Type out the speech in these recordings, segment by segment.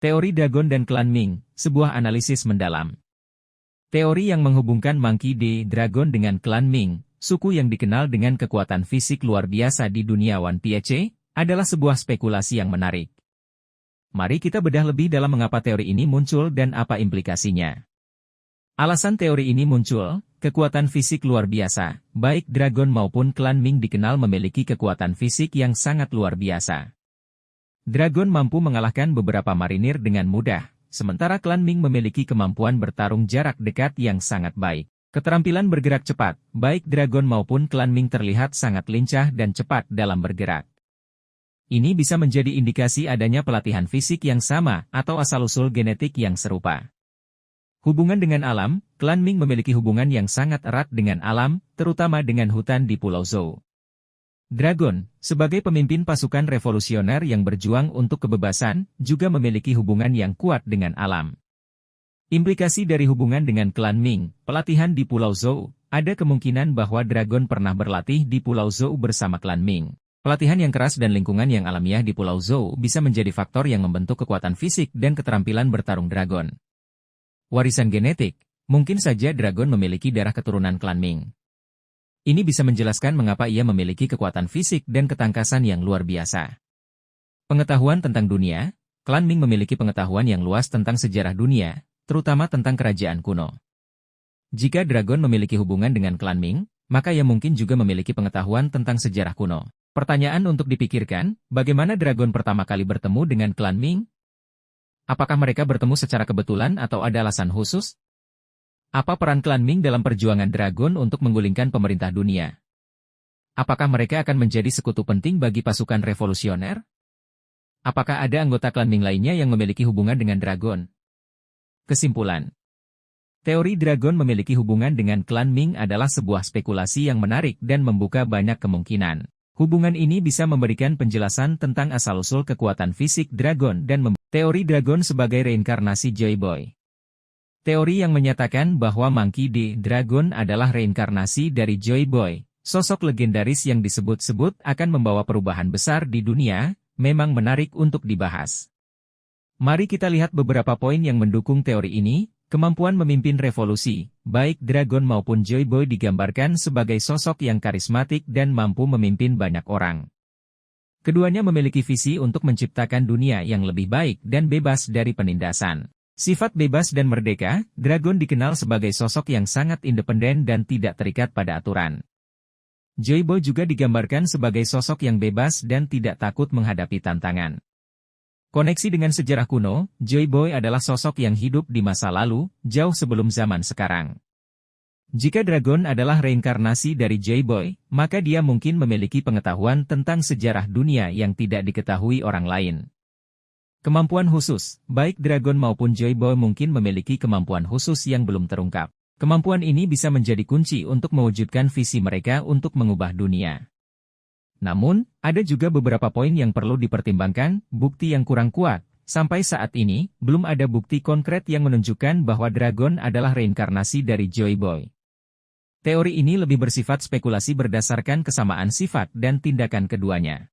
Teori Dragon dan Klan Ming, sebuah analisis mendalam. Teori yang menghubungkan Monkey D. Dragon dengan Klan Ming, suku yang dikenal dengan kekuatan fisik luar biasa di dunia One Piece, adalah sebuah spekulasi yang menarik. Mari kita bedah lebih dalam mengapa teori ini muncul dan apa implikasinya. Alasan teori ini muncul, kekuatan fisik luar biasa, baik Dragon maupun Klan Ming dikenal memiliki kekuatan fisik yang sangat luar biasa. Dragon mampu mengalahkan beberapa marinir dengan mudah, sementara Klan Ming memiliki kemampuan bertarung jarak dekat yang sangat baik. Keterampilan bergerak cepat, baik Dragon maupun Klan Ming terlihat sangat lincah dan cepat dalam bergerak. Ini bisa menjadi indikasi adanya pelatihan fisik yang sama atau asal-usul genetik yang serupa. Hubungan dengan alam, Klan Ming memiliki hubungan yang sangat erat dengan alam, terutama dengan hutan di Pulau Zou. Dragon, sebagai pemimpin pasukan revolusioner yang berjuang untuk kebebasan, juga memiliki hubungan yang kuat dengan alam. Implikasi dari hubungan dengan Klan Ming, pelatihan di Pulau Zou, ada kemungkinan bahwa Dragon pernah berlatih di Pulau Zou bersama Klan Ming. Pelatihan yang keras dan lingkungan yang alamiah di Pulau Zou bisa menjadi faktor yang membentuk kekuatan fisik dan keterampilan bertarung Dragon. Warisan genetik, mungkin saja Dragon memiliki darah keturunan Klan Ming. Ini bisa menjelaskan mengapa ia memiliki kekuatan fisik dan ketangkasan yang luar biasa. Pengetahuan tentang dunia, Klan Ming memiliki pengetahuan yang luas tentang sejarah dunia, terutama tentang kerajaan kuno. Jika Dragon memiliki hubungan dengan Klan Ming, maka ia mungkin juga memiliki pengetahuan tentang sejarah kuno. Pertanyaan untuk dipikirkan, bagaimana Dragon pertama kali bertemu dengan Klan Ming? Apakah mereka bertemu secara kebetulan atau ada alasan khusus? Apa peran Klan Ming dalam perjuangan Dragon untuk menggulingkan pemerintah dunia? Apakah mereka akan menjadi sekutu penting bagi pasukan revolusioner? Apakah ada anggota Klan Ming lainnya yang memiliki hubungan dengan Dragon? Kesimpulan. Teori Dragon memiliki hubungan dengan Klan Ming adalah sebuah spekulasi yang menarik dan membuka banyak kemungkinan. Hubungan ini bisa memberikan penjelasan tentang asal-usul kekuatan fisik Dragon dan teori Dragon sebagai reinkarnasi Joy Boy. Teori yang menyatakan bahwa Monkey D. Dragon adalah reinkarnasi dari Joy Boy, sosok legendaris yang disebut-sebut akan membawa perubahan besar di dunia, memang menarik untuk dibahas. Mari kita lihat beberapa poin yang mendukung teori ini. Kemampuan memimpin revolusi, baik Dragon maupun Joy Boy digambarkan sebagai sosok yang karismatik dan mampu memimpin banyak orang. Keduanya memiliki visi untuk menciptakan dunia yang lebih baik dan bebas dari penindasan. Sifat bebas dan merdeka, Dragon dikenal sebagai sosok yang sangat independen dan tidak terikat pada aturan. Joy Boy juga digambarkan sebagai sosok yang bebas dan tidak takut menghadapi tantangan. Koneksi dengan sejarah kuno, Joy Boy adalah sosok yang hidup di masa lalu, jauh sebelum zaman sekarang. Jika Dragon adalah reinkarnasi dari Joy Boy, maka dia mungkin memiliki pengetahuan tentang sejarah dunia yang tidak diketahui orang lain. Kemampuan khusus, baik Dragon maupun Joy Boy mungkin memiliki kemampuan khusus yang belum terungkap. Kemampuan ini bisa menjadi kunci untuk mewujudkan visi mereka untuk mengubah dunia. Namun, ada juga beberapa poin yang perlu dipertimbangkan, bukti yang kurang kuat. Sampai saat ini, belum ada bukti konkret yang menunjukkan bahwa Dragon adalah reinkarnasi dari Joy Boy. Teori ini lebih bersifat spekulasi berdasarkan kesamaan sifat dan tindakan keduanya.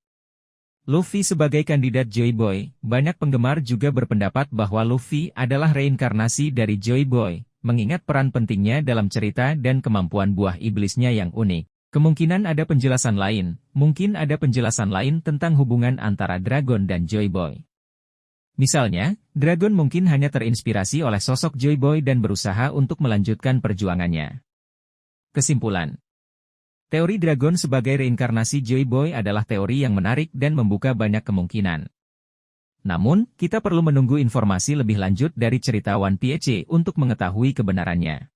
Luffy sebagai kandidat Joy Boy, banyak penggemar juga berpendapat bahwa Luffy adalah reinkarnasi dari Joy Boy, mengingat peran pentingnya dalam cerita dan kemampuan buah iblisnya yang unik. Kemungkinan ada penjelasan lain, mungkin ada penjelasan lain tentang hubungan antara Dragon dan Joy Boy. Misalnya, Dragon mungkin hanya terinspirasi oleh sosok Joy Boy dan berusaha untuk melanjutkan perjuangannya. Kesimpulan. Teori Dragon sebagai reinkarnasi Joy Boy adalah teori yang menarik dan membuka banyak kemungkinan. Namun, kita perlu menunggu informasi lebih lanjut dari cerita One Piece untuk mengetahui kebenarannya.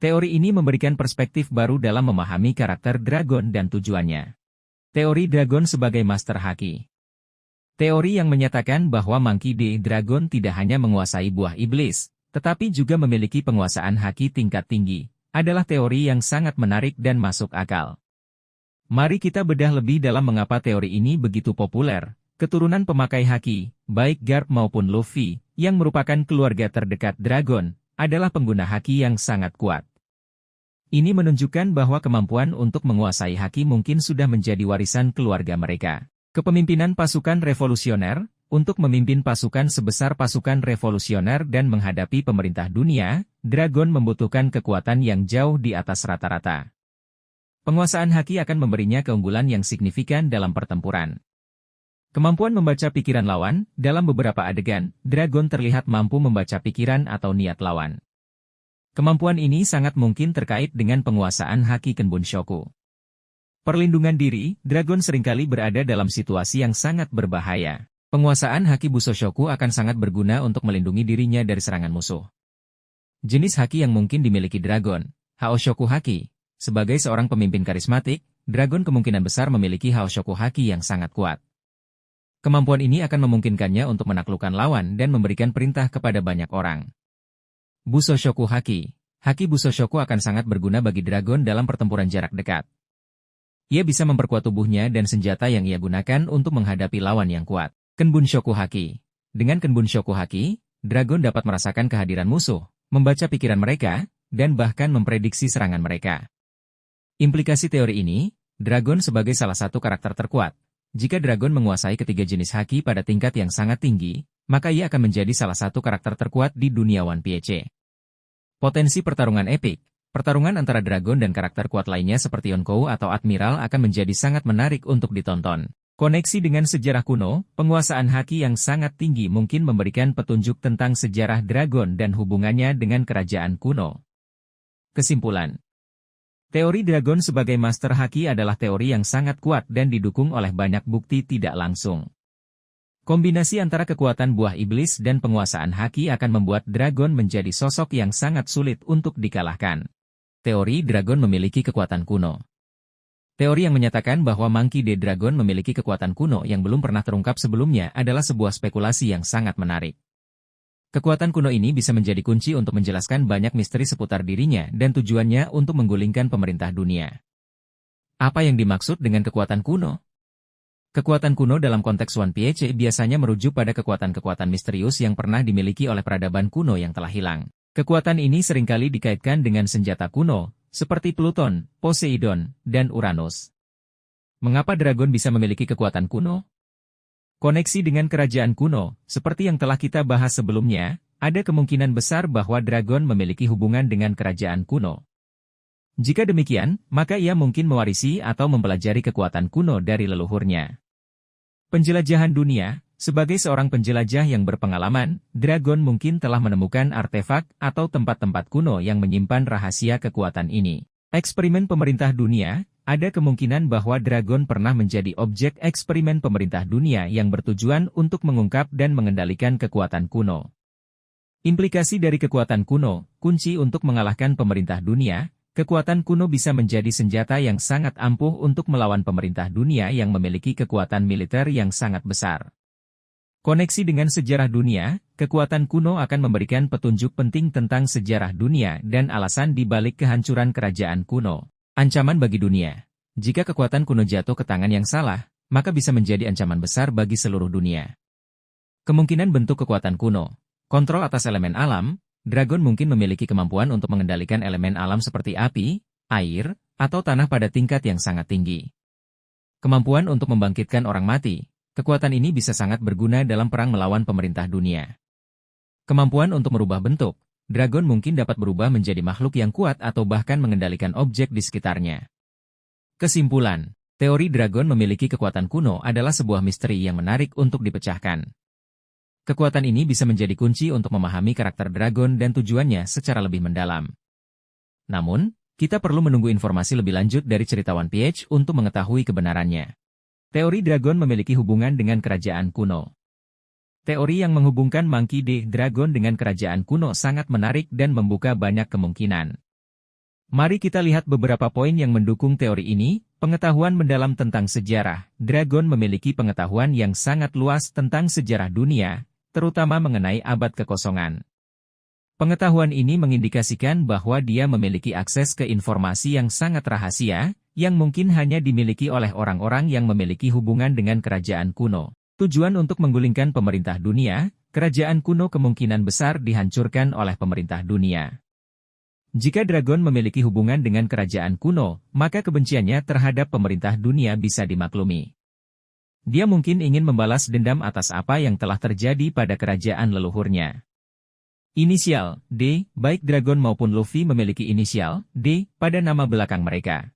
Teori ini memberikan perspektif baru dalam memahami karakter Dragon dan tujuannya. Teori Dragon sebagai Master Haki. Teori yang menyatakan bahwa Monkey D. Dragon tidak hanya menguasai buah iblis, tetapi juga memiliki penguasaan haki tingkat tinggi, adalah teori yang sangat menarik dan masuk akal. Mari kita bedah lebih dalam mengapa teori ini begitu populer. Keturunan pemakai haki, baik Garp maupun Luffy, yang merupakan keluarga terdekat Dragon, adalah pengguna haki yang sangat kuat. Ini menunjukkan bahwa kemampuan untuk menguasai haki mungkin sudah menjadi warisan keluarga mereka. Kepemimpinan pasukan revolusioner, Untuk memimpin pasukan sebesar pasukan revolusioner dan menghadapi pemerintah dunia, Dragon membutuhkan kekuatan yang jauh di atas rata-rata. Penguasaan haki akan memberinya keunggulan yang signifikan dalam pertempuran. Kemampuan membaca pikiran lawan, dalam beberapa adegan, Dragon terlihat mampu membaca pikiran atau niat lawan. Kemampuan ini sangat mungkin terkait dengan penguasaan haki Kenbunshoku. Perlindungan diri, Dragon seringkali berada dalam situasi yang sangat berbahaya. Penguasaan haki Busoshoku akan sangat berguna untuk melindungi dirinya dari serangan musuh. Jenis haki yang mungkin dimiliki Dragon, Haoshoku Haki. Sebagai seorang pemimpin karismatik, Dragon kemungkinan besar memiliki Haoshoku Haki yang sangat kuat. Kemampuan ini akan memungkinkannya untuk menaklukkan lawan dan memberikan perintah kepada banyak orang. Busoshoku Haki. Haki Busoshoku akan sangat berguna bagi Dragon dalam pertempuran jarak dekat. Ia bisa memperkuat tubuhnya dan senjata yang ia gunakan untuk menghadapi lawan yang kuat. Kenbunshoku Haki. Dengan Kenbunshoku Haki, Dragon dapat merasakan kehadiran musuh, membaca pikiran mereka, dan bahkan memprediksi serangan mereka. Implikasi teori ini, Dragon sebagai salah satu karakter terkuat. Jika Dragon menguasai ketiga jenis haki pada tingkat yang sangat tinggi, maka ia akan menjadi salah satu karakter terkuat di dunia One Piece. Potensi pertarungan epik. Pertarungan antara Dragon dan karakter kuat lainnya seperti Yonkou atau Admiral akan menjadi sangat menarik untuk ditonton. Koneksi dengan sejarah kuno, penguasaan haki yang sangat tinggi mungkin memberikan petunjuk tentang sejarah Dragon dan hubungannya dengan kerajaan kuno. Kesimpulan. Teori Dragon sebagai Master Haki adalah teori yang sangat kuat dan didukung oleh banyak bukti tidak langsung. Kombinasi antara kekuatan buah iblis dan penguasaan haki akan membuat Dragon menjadi sosok yang sangat sulit untuk dikalahkan. Teori Dragon memiliki kekuatan kuno. Teori yang menyatakan bahwa Monkey D. Dragon memiliki kekuatan kuno yang belum pernah terungkap sebelumnya adalah sebuah spekulasi yang sangat menarik. Kekuatan kuno ini bisa menjadi kunci untuk menjelaskan banyak misteri seputar dirinya dan tujuannya untuk menggulingkan pemerintah dunia. Apa yang dimaksud dengan kekuatan kuno? Kekuatan kuno dalam konteks One Piece biasanya merujuk pada kekuatan-kekuatan misterius yang pernah dimiliki oleh peradaban kuno yang telah hilang. Kekuatan ini seringkali dikaitkan dengan senjata kuno, seperti Pluton, Poseidon, dan Uranus. Mengapa Dragon bisa memiliki kekuatan kuno? Koneksi dengan kerajaan kuno, seperti yang telah kita bahas sebelumnya, ada kemungkinan besar bahwa Dragon memiliki hubungan dengan kerajaan kuno. Jika demikian, maka ia mungkin mewarisi atau mempelajari kekuatan kuno dari leluhurnya. Penjelajahan dunia. Sebagai seorang penjelajah yang berpengalaman, Dragon mungkin telah menemukan artefak atau tempat-tempat kuno yang menyimpan rahasia kekuatan ini. Eksperimen pemerintah dunia. Ada kemungkinan bahwa Dragon pernah menjadi objek eksperimen pemerintah dunia yang bertujuan untuk mengungkap dan mengendalikan kekuatan kuno. Implikasi dari kekuatan kuno, kunci untuk mengalahkan pemerintah dunia. Kekuatan kuno bisa menjadi senjata yang sangat ampuh untuk melawan pemerintah dunia yang memiliki kekuatan militer yang sangat besar. Koneksi dengan sejarah dunia, kekuatan kuno akan memberikan petunjuk penting tentang sejarah dunia dan alasan di balik kehancuran kerajaan kuno. Ancaman bagi dunia. Jika kekuatan kuno jatuh ke tangan yang salah, maka bisa menjadi ancaman besar bagi seluruh dunia. Kemungkinan bentuk kekuatan kuno. Kontrol atas elemen alam. Dragon mungkin memiliki kemampuan untuk mengendalikan elemen alam seperti api, air, atau tanah pada tingkat yang sangat tinggi. Kemampuan untuk membangkitkan orang mati. Kekuatan ini bisa sangat berguna dalam perang melawan pemerintah dunia. Kemampuan untuk merubah bentuk. Dragon mungkin dapat berubah menjadi makhluk yang kuat atau bahkan mengendalikan objek di sekitarnya. Kesimpulan. Teori Dragon memiliki kekuatan kuno adalah sebuah misteri yang menarik untuk dipecahkan. Kekuatan ini bisa menjadi kunci untuk memahami karakter Dragon dan tujuannya secara lebih mendalam. Namun, kita perlu menunggu informasi lebih lanjut dari cerita One Piece untuk mengetahui kebenarannya. Teori Dragon memiliki hubungan dengan kerajaan kuno. Teori yang menghubungkan Monkey D. Dragon dengan kerajaan kuno sangat menarik dan membuka banyak kemungkinan. Mari kita lihat beberapa poin yang mendukung teori ini. Pengetahuan mendalam tentang sejarah. Dragon memiliki pengetahuan yang sangat luas tentang sejarah dunia, terutama mengenai abad kekosongan. Pengetahuan ini mengindikasikan bahwa dia memiliki akses ke informasi yang sangat rahasia, yang mungkin hanya dimiliki oleh orang-orang yang memiliki hubungan dengan kerajaan kuno. Tujuan untuk menggulingkan pemerintah dunia, kerajaan kuno kemungkinan besar dihancurkan oleh pemerintah dunia. Jika Dragon memiliki hubungan dengan kerajaan kuno, maka kebenciannya terhadap pemerintah dunia bisa dimaklumi. Dia mungkin ingin membalas dendam atas apa yang telah terjadi pada kerajaan leluhurnya. Inisial D, baik Dragon maupun Luffy memiliki inisial D pada nama belakang mereka.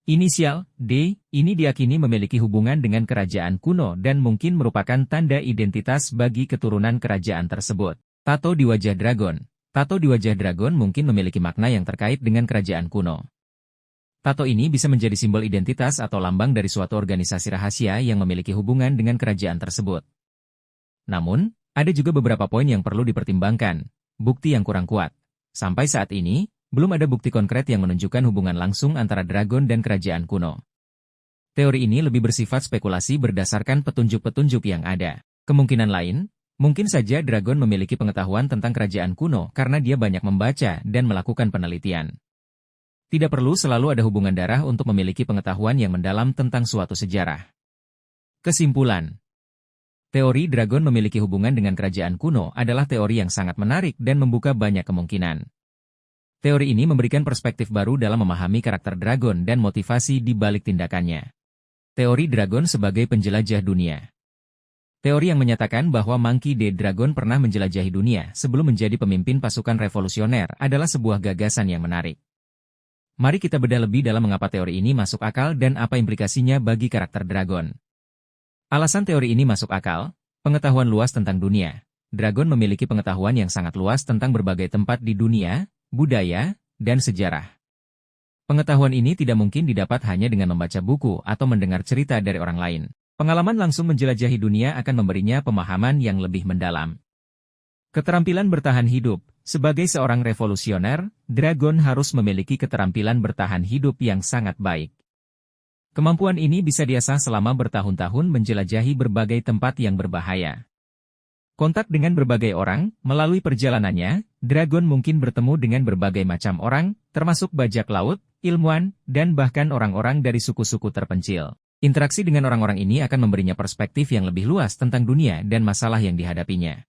Inisial D ini diakini memiliki hubungan dengan kerajaan kuno dan mungkin merupakan tanda identitas bagi keturunan kerajaan tersebut. Tato di wajah Dragon. Tato di wajah Dragon mungkin memiliki makna yang terkait dengan kerajaan kuno. Tato ini bisa menjadi simbol identitas atau lambang dari suatu organisasi rahasia yang memiliki hubungan dengan kerajaan tersebut. Namun, ada juga beberapa poin yang perlu dipertimbangkan, bukti yang kurang kuat. Sampai saat ini, belum ada bukti konkret yang menunjukkan hubungan langsung antara Dragon dan kerajaan kuno. Teori ini lebih bersifat spekulasi berdasarkan petunjuk-petunjuk yang ada. Kemungkinan lain, mungkin saja Dragon memiliki pengetahuan tentang kerajaan kuno karena dia banyak membaca dan melakukan penelitian. Tidak perlu selalu ada hubungan darah untuk memiliki pengetahuan yang mendalam tentang suatu sejarah. Kesimpulan. Teori Dragon memiliki hubungan dengan kerajaan kuno adalah teori yang sangat menarik dan membuka banyak kemungkinan. Teori ini memberikan perspektif baru dalam memahami karakter Dragon dan motivasi di balik tindakannya. Teori Dragon sebagai penjelajah dunia. Teori yang menyatakan bahwa Monkey D. Dragon pernah menjelajahi dunia sebelum menjadi pemimpin pasukan revolusioner adalah sebuah gagasan yang menarik. Mari kita bedah lebih dalam mengapa teori ini masuk akal dan apa implikasinya bagi karakter Dragon. Alasan teori ini masuk akal, pengetahuan luas tentang dunia. Dragon memiliki pengetahuan yang sangat luas tentang berbagai tempat di dunia, budaya, dan sejarah. Pengetahuan ini tidak mungkin didapat hanya dengan membaca buku atau mendengar cerita dari orang lain. Pengalaman langsung menjelajahi dunia akan memberinya pemahaman yang lebih mendalam. Keterampilan bertahan hidup. Sebagai seorang revolusioner, Dragon harus memiliki keterampilan bertahan hidup yang sangat baik. Kemampuan ini bisa diasah selama bertahun-tahun menjelajahi berbagai tempat yang berbahaya. Kontak dengan berbagai orang, melalui perjalanannya, Dragon mungkin bertemu dengan berbagai macam orang, termasuk bajak laut, ilmuwan, dan bahkan orang-orang dari suku-suku terpencil. Interaksi dengan orang-orang ini akan memberinya perspektif yang lebih luas tentang dunia dan masalah yang dihadapinya.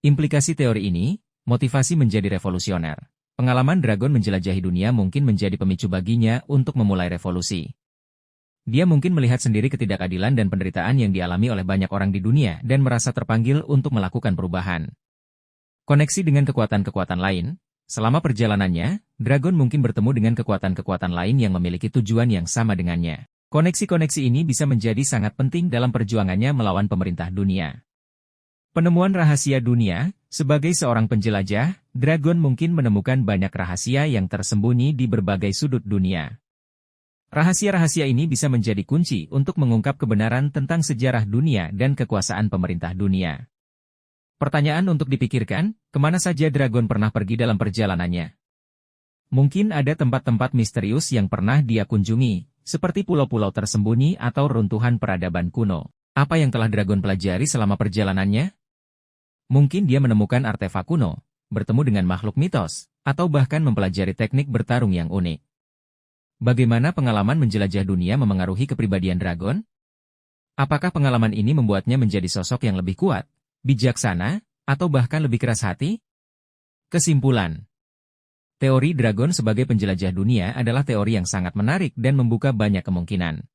Implikasi teori ini, motivasi menjadi revolusioner. Pengalaman Dragon menjelajahi dunia mungkin menjadi pemicu baginya untuk memulai revolusi. Dia mungkin melihat sendiri ketidakadilan dan penderitaan yang dialami oleh banyak orang di dunia dan merasa terpanggil untuk melakukan perubahan. Koneksi dengan kekuatan-kekuatan lain. Selama perjalanannya, Dragon mungkin bertemu dengan kekuatan-kekuatan lain yang memiliki tujuan yang sama dengannya. Koneksi-koneksi ini bisa menjadi sangat penting dalam perjuangannya melawan pemerintah dunia. Penemuan rahasia dunia. Sebagai seorang penjelajah, Dragon mungkin menemukan banyak rahasia yang tersembunyi di berbagai sudut dunia. Rahasia-rahasia ini bisa menjadi kunci untuk mengungkap kebenaran tentang sejarah dunia dan kekuasaan pemerintah dunia. Pertanyaan untuk dipikirkan, kemana saja Dragon pernah pergi dalam perjalanannya? Mungkin ada tempat-tempat misterius yang pernah dia kunjungi, seperti pulau-pulau tersembunyi atau runtuhan peradaban kuno. Apa yang telah Dragon pelajari selama perjalanannya? Mungkin dia menemukan artefak kuno, bertemu dengan makhluk mitos, atau bahkan mempelajari teknik bertarung yang unik. Bagaimana pengalaman menjelajah dunia memengaruhi kepribadian Dragon? Apakah pengalaman ini membuatnya menjadi sosok yang lebih kuat, bijaksana, atau bahkan lebih keras hati? Kesimpulan. Teori Dragon sebagai penjelajah dunia adalah teori yang sangat menarik dan membuka banyak kemungkinan.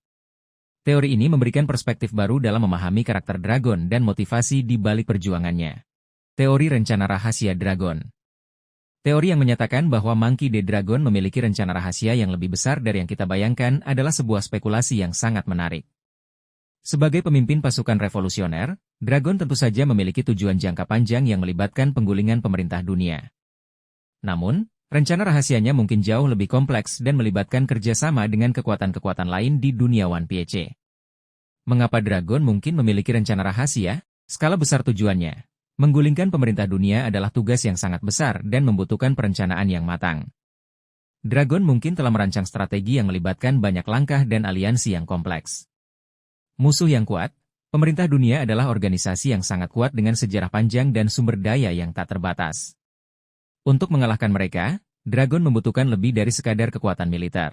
Teori ini memberikan perspektif baru dalam memahami karakter Dragon dan motivasi di balik perjuangannya. Teori rencana rahasia Dragon. Teori yang menyatakan bahwa Monkey D. Dragon memiliki rencana rahasia yang lebih besar dari yang kita bayangkan adalah sebuah spekulasi yang sangat menarik. Sebagai pemimpin pasukan revolusioner, Dragon tentu saja memiliki tujuan jangka panjang yang melibatkan penggulingan pemerintah dunia. Namun, rencana rahasianya mungkin jauh lebih kompleks dan melibatkan kerjasama dengan kekuatan-kekuatan lain di dunia One Piece. Mengapa Dragon mungkin memiliki rencana rahasia? Skala besar tujuannya. Menggulingkan pemerintah dunia adalah tugas yang sangat besar dan membutuhkan perencanaan yang matang. Dragon mungkin telah merancang strategi yang melibatkan banyak langkah dan aliansi yang kompleks. Musuh yang kuat. Pemerintah dunia adalah organisasi yang sangat kuat dengan sejarah panjang dan sumber daya yang tak terbatas. Untuk mengalahkan mereka, Dragon membutuhkan lebih dari sekadar kekuatan militer.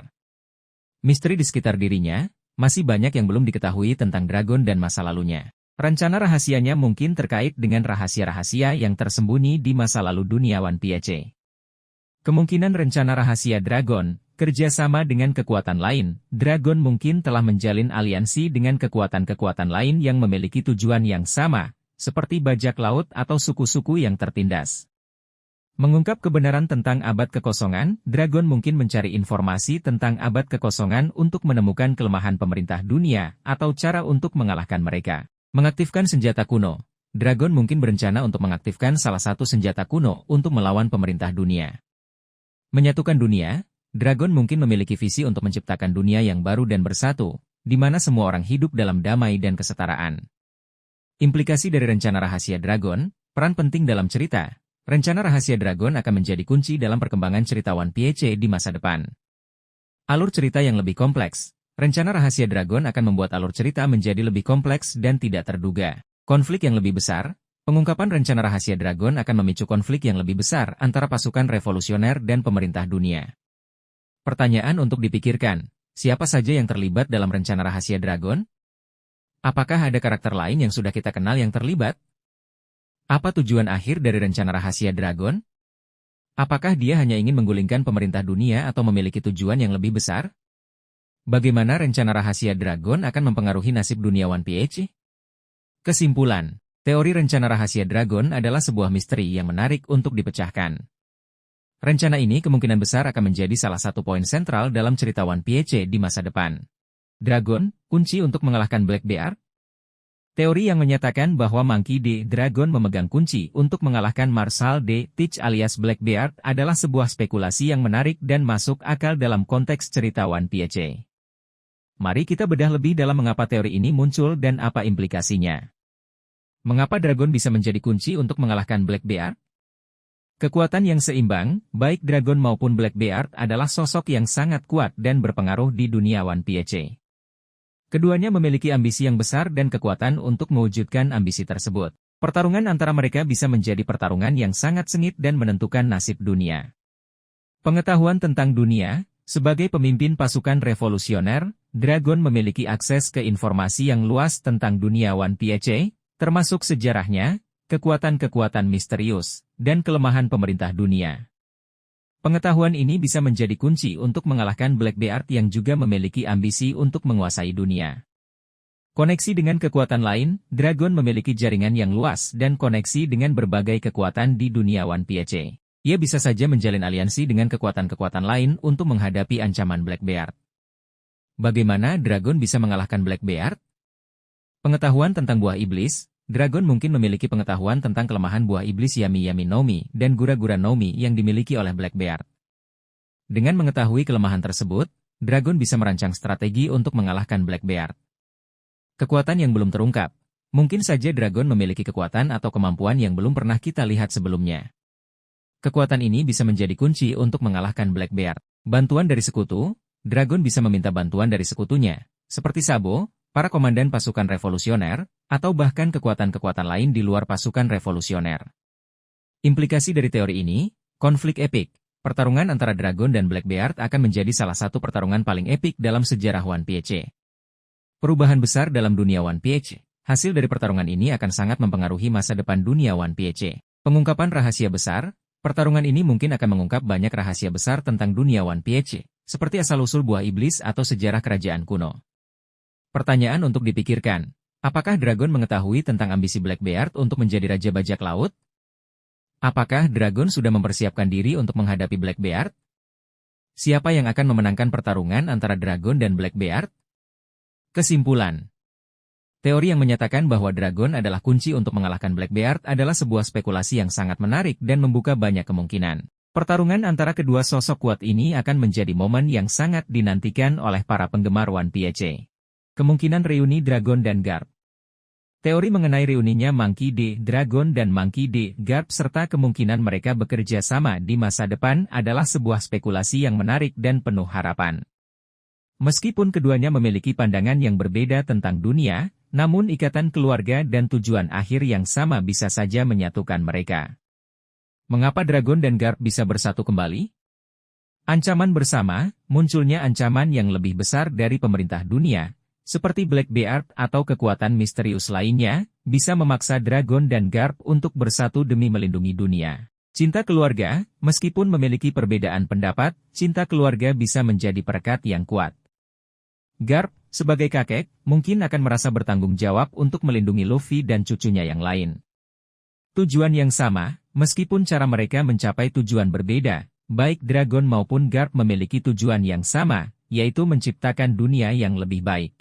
Misteri di sekitar dirinya, masih banyak yang belum diketahui tentang Dragon dan masa lalunya. Rencana rahasianya mungkin terkait dengan rahasia-rahasia yang tersembunyi di masa lalu dunia One Piece. Kemungkinan rencana rahasia Dragon, bekerja sama dengan kekuatan lain, Dragon mungkin telah menjalin aliansi dengan kekuatan-kekuatan lain yang memiliki tujuan yang sama, seperti bajak laut atau suku-suku yang tertindas. Mengungkap kebenaran tentang abad kekosongan, Dragon mungkin mencari informasi tentang abad kekosongan untuk menemukan kelemahan pemerintah dunia atau cara untuk mengalahkan mereka. Mengaktifkan senjata kuno. Dragon mungkin berencana untuk mengaktifkan salah satu senjata kuno untuk melawan pemerintah dunia. Menyatukan dunia. Dragon mungkin memiliki visi untuk menciptakan dunia yang baru dan bersatu, di mana semua orang hidup dalam damai dan kesetaraan. Implikasi dari rencana rahasia Dragon, peran penting dalam cerita. Rencana rahasia Dragon akan menjadi kunci dalam perkembangan cerita One Piece di masa depan. Alur cerita yang lebih kompleks. Rencana rahasia Dragon akan membuat alur cerita menjadi lebih kompleks dan tidak terduga. Konflik yang lebih besar. Pengungkapan rencana rahasia Dragon akan memicu konflik yang lebih besar antara pasukan revolusioner dan pemerintah dunia. Pertanyaan untuk dipikirkan, siapa saja yang terlibat dalam rencana rahasia Dragon? Apakah ada karakter lain yang sudah kita kenal yang terlibat? Apa tujuan akhir dari rencana rahasia Dragon? Apakah dia hanya ingin menggulingkan pemerintah dunia atau memiliki tujuan yang lebih besar? Bagaimana rencana rahasia Dragon akan mempengaruhi nasib dunia One Piece? Kesimpulan, teori rencana rahasia Dragon adalah sebuah misteri yang menarik untuk dipecahkan. Rencana ini kemungkinan besar akan menjadi salah satu poin sentral dalam cerita One Piece di masa depan. Dragon, kunci untuk mengalahkan Blackbeard? Teori yang menyatakan bahwa Monkey D. Dragon memegang kunci untuk mengalahkan Marshal D. Teach alias Blackbeard adalah sebuah spekulasi yang menarik dan masuk akal dalam konteks cerita One Piece. Mari kita bedah lebih dalam mengapa teori ini muncul dan apa implikasinya. Mengapa Dragon bisa menjadi kunci untuk mengalahkan Blackbeard? Kekuatan yang seimbang, baik Dragon maupun Blackbeard adalah sosok yang sangat kuat dan berpengaruh di dunia One Piece. Keduanya memiliki ambisi yang besar dan kekuatan untuk mewujudkan ambisi tersebut. Pertarungan antara mereka bisa menjadi pertarungan yang sangat sengit dan menentukan nasib dunia. Pengetahuan tentang dunia, sebagai pemimpin pasukan revolusioner, Dragon memiliki akses ke informasi yang luas tentang dunia One Piece, termasuk sejarahnya, kekuatan-kekuatan misterius, dan kelemahan pemerintah dunia. Pengetahuan ini bisa menjadi kunci untuk mengalahkan Blackbeard yang juga memiliki ambisi untuk menguasai dunia. Koneksi dengan kekuatan lain, Dragon memiliki jaringan yang luas dan koneksi dengan berbagai kekuatan di dunia One Piece. Ia bisa saja menjalin aliansi dengan kekuatan-kekuatan lain untuk menghadapi ancaman Blackbeard. Bagaimana Dragon bisa mengalahkan Blackbeard? Pengetahuan tentang buah iblis. Dragon mungkin memiliki pengetahuan tentang kelemahan buah iblis Yami Yami Nomi dan Gura-Gura Nomi yang dimiliki oleh Blackbeard. Dengan mengetahui kelemahan tersebut, Dragon bisa merancang strategi untuk mengalahkan Blackbeard. Kekuatan yang belum terungkap. Mungkin saja Dragon memiliki kekuatan atau kemampuan yang belum pernah kita lihat sebelumnya. Kekuatan ini bisa menjadi kunci untuk mengalahkan Blackbeard. Bantuan dari sekutu. Dragon bisa meminta bantuan dari sekutunya, seperti Sabo, para komandan pasukan revolusioner, atau bahkan kekuatan-kekuatan lain di luar pasukan revolusioner. Implikasi dari teori ini, konflik epik. Pertarungan antara Dragon dan Blackbeard akan menjadi salah satu pertarungan paling epik dalam sejarah One Piece. Perubahan besar dalam dunia One Piece. Hasil dari pertarungan ini akan sangat mempengaruhi masa depan dunia One Piece. Pengungkapan rahasia besar. Pertarungan ini mungkin akan mengungkap banyak rahasia besar tentang dunia One Piece, seperti asal-usul buah iblis atau sejarah kerajaan kuno. Pertanyaan untuk dipikirkan. Apakah Dragon mengetahui tentang ambisi Blackbeard untuk menjadi Raja Bajak Laut? Apakah Dragon sudah mempersiapkan diri untuk menghadapi Blackbeard? Siapa yang akan memenangkan pertarungan antara Dragon dan Blackbeard? Kesimpulan. Teori yang menyatakan bahwa Dragon adalah kunci untuk mengalahkan Blackbeard adalah sebuah spekulasi yang sangat menarik dan membuka banyak kemungkinan. Pertarungan antara kedua sosok kuat ini akan menjadi momen yang sangat dinantikan oleh para penggemar One Piece. Kemungkinan reuni Dragon dan Garp. Teori mengenai reuninya Monkey D. Dragon dan Monkey D. Garp serta kemungkinan mereka bekerja sama di masa depan adalah sebuah spekulasi yang menarik dan penuh harapan. Meskipun keduanya memiliki pandangan yang berbeda tentang dunia, namun ikatan keluarga dan tujuan akhir yang sama bisa saja menyatukan mereka. Mengapa Dragon dan Garp bisa bersatu kembali? Ancaman bersama, munculnya ancaman yang lebih besar dari pemerintah dunia, seperti Blackbeard atau kekuatan misterius lainnya, bisa memaksa Dragon dan Garp untuk bersatu demi melindungi dunia. Cinta keluarga, meskipun memiliki perbedaan pendapat, cinta keluarga bisa menjadi perekat yang kuat. Garp, sebagai kakek, mungkin akan merasa bertanggung jawab untuk melindungi Luffy dan cucunya yang lain. Tujuan yang sama, meskipun cara mereka mencapai tujuan berbeda, baik Dragon maupun Garp memiliki tujuan yang sama, yaitu menciptakan dunia yang lebih baik.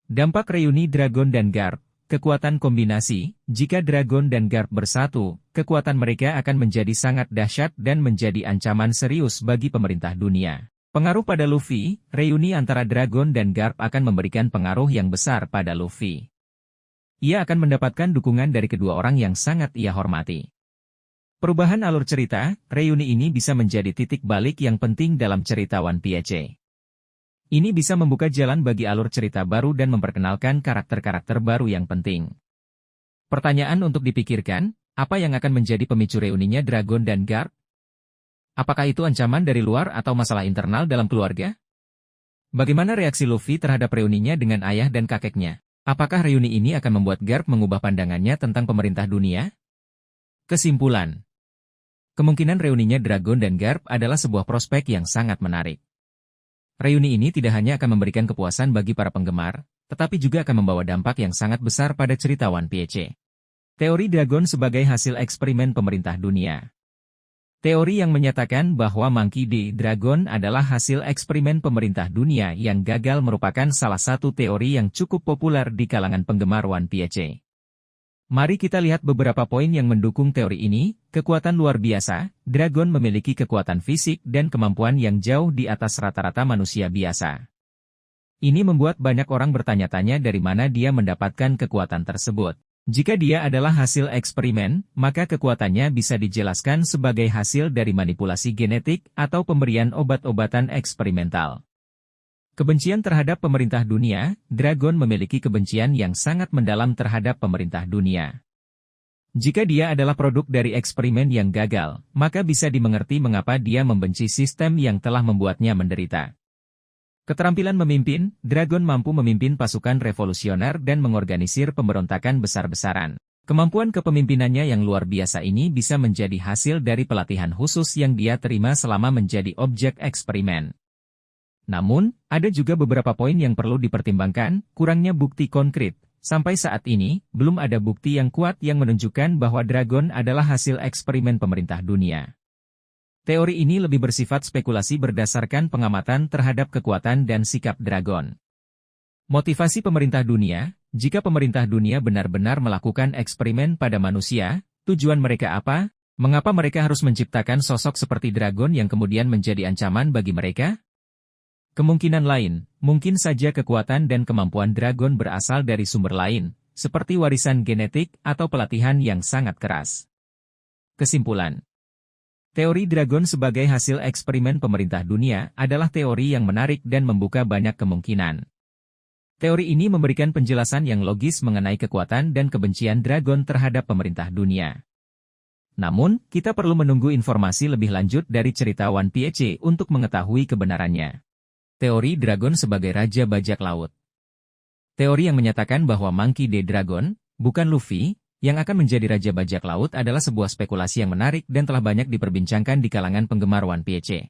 Dampak reuni Dragon dan Garp. Kekuatan kombinasi, jika Dragon dan Garp bersatu, kekuatan mereka akan menjadi sangat dahsyat dan menjadi ancaman serius bagi pemerintah dunia. Pengaruh pada Luffy, reuni antara Dragon dan Garp akan memberikan pengaruh yang besar pada Luffy. Ia akan mendapatkan dukungan dari kedua orang yang sangat ia hormati. Perubahan alur cerita, reuni ini bisa menjadi titik balik yang penting dalam cerita One Piece. Ini bisa membuka jalan bagi alur cerita baru dan memperkenalkan karakter-karakter baru yang penting. Pertanyaan untuk dipikirkan, apa yang akan menjadi pemicu reuninya Dragon dan Garp? Apakah itu ancaman dari luar atau masalah internal dalam keluarga? Bagaimana reaksi Luffy terhadap reuninya dengan ayah dan kakeknya? Apakah reuni ini akan membuat Garp mengubah pandangannya tentang pemerintah dunia? Kesimpulan. Kemungkinan reuninya Dragon dan Garp adalah sebuah prospek yang sangat menarik. Reuni ini tidak hanya akan memberikan kepuasan bagi para penggemar, tetapi juga akan membawa dampak yang sangat besar pada cerita One Piece. Teori Dragon sebagai hasil eksperimen pemerintah dunia. Teori yang menyatakan bahwa Monkey D. Dragon adalah hasil eksperimen pemerintah dunia yang gagal merupakan salah satu teori yang cukup populer di kalangan penggemar One Piece. Mari kita lihat beberapa poin yang mendukung teori ini. Kekuatan luar biasa, Dragon memiliki kekuatan fisik dan kemampuan yang jauh di atas rata-rata manusia biasa. Ini membuat banyak orang bertanya-tanya dari mana dia mendapatkan kekuatan tersebut. Jika dia adalah hasil eksperimen, maka kekuatannya bisa dijelaskan sebagai hasil dari manipulasi genetik atau pemberian obat-obatan eksperimental. Kebencian terhadap pemerintah dunia, Dragon memiliki kebencian yang sangat mendalam terhadap pemerintah dunia. Jika dia adalah produk dari eksperimen yang gagal, maka bisa dimengerti mengapa dia membenci sistem yang telah membuatnya menderita. Keterampilan memimpin, Dragon mampu memimpin pasukan revolusioner dan mengorganisir pemberontakan besar-besaran. Kemampuan kepemimpinannya yang luar biasa ini bisa menjadi hasil dari pelatihan khusus yang dia terima selama menjadi objek eksperimen. Namun, ada juga beberapa poin yang perlu dipertimbangkan, kurangnya bukti konkret. Sampai saat ini, belum ada bukti yang kuat yang menunjukkan bahwa Dragon adalah hasil eksperimen pemerintah dunia. Teori ini lebih bersifat spekulasi berdasarkan pengamatan terhadap kekuatan dan sikap Dragon. Motivasi pemerintah dunia, jika pemerintah dunia benar-benar melakukan eksperimen pada manusia, tujuan mereka apa? Mengapa mereka harus menciptakan sosok seperti Dragon yang kemudian menjadi ancaman bagi mereka? Kemungkinan lain, mungkin saja kekuatan dan kemampuan Dragon berasal dari sumber lain, seperti warisan genetik atau pelatihan yang sangat keras. Kesimpulan. Teori Dragon sebagai hasil eksperimen pemerintah dunia adalah teori yang menarik dan membuka banyak kemungkinan. Teori ini memberikan penjelasan yang logis mengenai kekuatan dan kebencian Dragon terhadap pemerintah dunia. Namun, kita perlu menunggu informasi lebih lanjut dari cerita One Piece untuk mengetahui kebenarannya. Teori Dragon sebagai Raja Bajak Laut. Teori yang menyatakan bahwa Monkey D. Dragon, bukan Luffy, yang akan menjadi Raja Bajak Laut adalah sebuah spekulasi yang menarik dan telah banyak diperbincangkan di kalangan penggemar One Piece.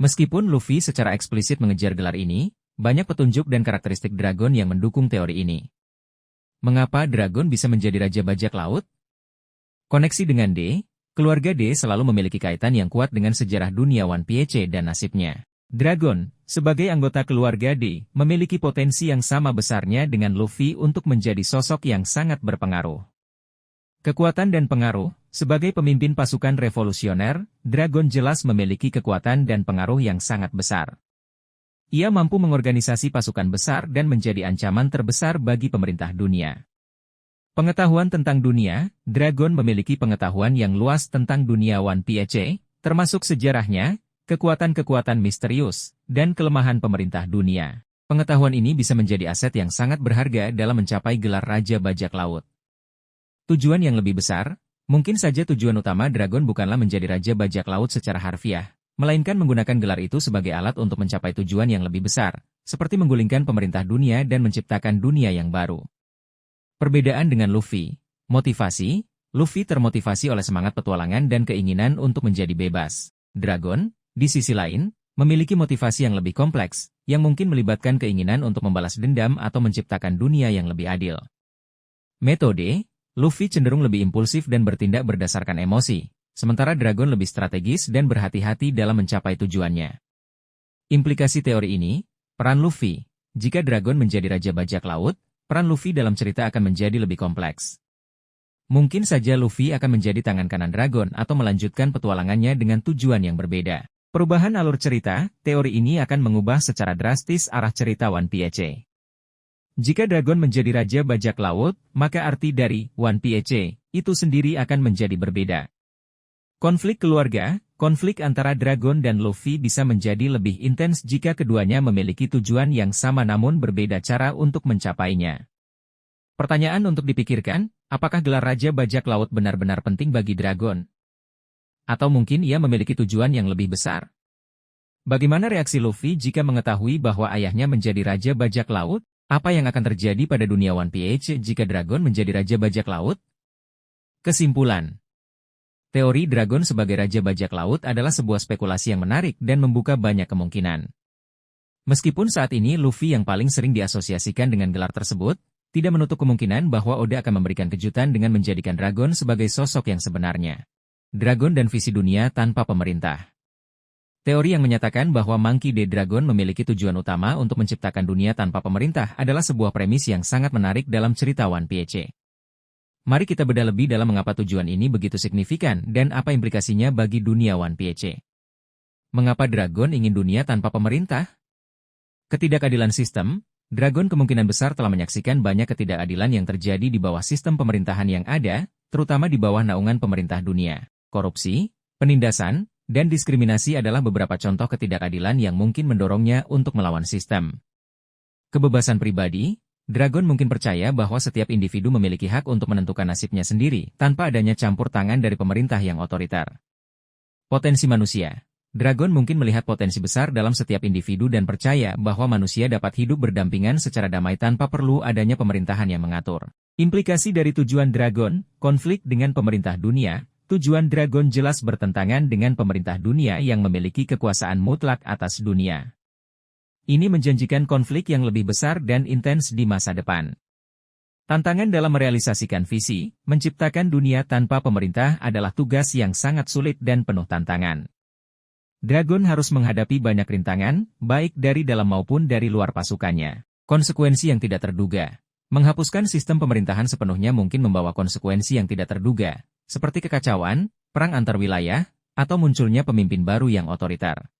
Meskipun Luffy secara eksplisit mengejar gelar ini, banyak petunjuk dan karakteristik Dragon yang mendukung teori ini. Mengapa Dragon bisa menjadi Raja Bajak Laut? Koneksi dengan D, keluarga D selalu memiliki kaitan yang kuat dengan sejarah dunia One Piece dan nasibnya. Dragon, sebagai anggota keluarga D, memiliki potensi yang sama besarnya dengan Luffy untuk menjadi sosok yang sangat berpengaruh. Kekuatan dan pengaruh, sebagai pemimpin pasukan revolusioner, Dragon jelas memiliki kekuatan dan pengaruh yang sangat besar. Ia mampu mengorganisasi pasukan besar dan menjadi ancaman terbesar bagi pemerintah dunia. Pengetahuan tentang dunia, Dragon memiliki pengetahuan yang luas tentang dunia One Piece, termasuk sejarahnya, kekuatan-kekuatan misterius, dan kelemahan pemerintah dunia. Pengetahuan ini bisa menjadi aset yang sangat berharga dalam mencapai gelar Raja Bajak Laut. Tujuan yang lebih besar, mungkin saja tujuan utama Dragon bukanlah menjadi Raja Bajak Laut secara harfiah, melainkan menggunakan gelar itu sebagai alat untuk mencapai tujuan yang lebih besar, seperti menggulingkan pemerintah dunia dan menciptakan dunia yang baru. Perbedaan dengan Luffy, motivasi, Luffy termotivasi oleh semangat petualangan dan keinginan untuk menjadi bebas. Dragon, di sisi lain, memiliki motivasi yang lebih kompleks, yang mungkin melibatkan keinginan untuk membalas dendam atau menciptakan dunia yang lebih adil. Metode, Luffy cenderung lebih impulsif dan bertindak berdasarkan emosi, sementara Dragon lebih strategis dan berhati-hati dalam mencapai tujuannya. Implikasi teori ini, peran Luffy, jika Dragon menjadi Raja Bajak Laut, peran Luffy dalam cerita akan menjadi lebih kompleks. Mungkin saja Luffy akan menjadi tangan kanan Dragon atau melanjutkan petualangannya dengan tujuan yang berbeda. Perubahan alur cerita, teori ini akan mengubah secara drastis arah cerita One Piece. Jika Dragon menjadi Raja Bajak Laut, maka arti dari One Piece itu sendiri akan menjadi berbeda. Konflik keluarga, konflik antara Dragon dan Luffy bisa menjadi lebih intens jika keduanya memiliki tujuan yang sama namun berbeda cara untuk mencapainya. Pertanyaan untuk dipikirkan, apakah gelar Raja Bajak Laut benar-benar penting bagi Dragon? Atau mungkin ia memiliki tujuan yang lebih besar? Bagaimana reaksi Luffy jika mengetahui bahwa ayahnya menjadi Raja Bajak Laut? Apa yang akan terjadi pada dunia One Piece jika Dragon menjadi Raja Bajak Laut? Kesimpulan. Teori Dragon sebagai Raja Bajak Laut adalah sebuah spekulasi yang menarik dan membuka banyak kemungkinan. Meskipun saat ini Luffy yang paling sering diasosiasikan dengan gelar tersebut, tidak menutup kemungkinan bahwa Oda akan memberikan kejutan dengan menjadikan Dragon sebagai sosok yang sebenarnya. Dragon dan visi dunia tanpa pemerintah. Teori yang menyatakan bahwa Monkey D. Dragon memiliki tujuan utama untuk menciptakan dunia tanpa pemerintah adalah sebuah premis yang sangat menarik dalam cerita One Piece. Mari kita bedah lebih dalam mengapa tujuan ini begitu signifikan dan apa implikasinya bagi dunia One Piece. Mengapa Dragon ingin dunia tanpa pemerintah? Ketidakadilan sistem. Dragon kemungkinan besar telah menyaksikan banyak ketidakadilan yang terjadi di bawah sistem pemerintahan yang ada, terutama di bawah naungan pemerintah dunia. Korupsi, penindasan, dan diskriminasi adalah beberapa contoh ketidakadilan yang mungkin mendorongnya untuk melawan sistem. Kebebasan pribadi, Dragon mungkin percaya bahwa setiap individu memiliki hak untuk menentukan nasibnya sendiri, tanpa adanya campur tangan dari pemerintah yang otoriter. Potensi manusia. Dragon mungkin melihat potensi besar dalam setiap individu dan percaya bahwa manusia dapat hidup berdampingan secara damai tanpa perlu adanya pemerintahan yang mengatur. Implikasi dari tujuan Dragon, konflik dengan pemerintah dunia. Tujuan Dragon jelas bertentangan dengan pemerintah dunia yang memiliki kekuasaan mutlak atas dunia. Ini menjanjikan konflik yang lebih besar dan intens di masa depan. Tantangan dalam merealisasikan visi, menciptakan dunia tanpa pemerintah adalah tugas yang sangat sulit dan penuh tantangan. Dragon harus menghadapi banyak rintangan, baik dari dalam maupun dari luar pasukannya. Konsekuensi yang tidak terduga. Menghapuskan sistem pemerintahan sepenuhnya mungkin membawa konsekuensi yang tidak terduga, seperti kekacauan, perang antar wilayah, atau munculnya pemimpin baru yang otoriter.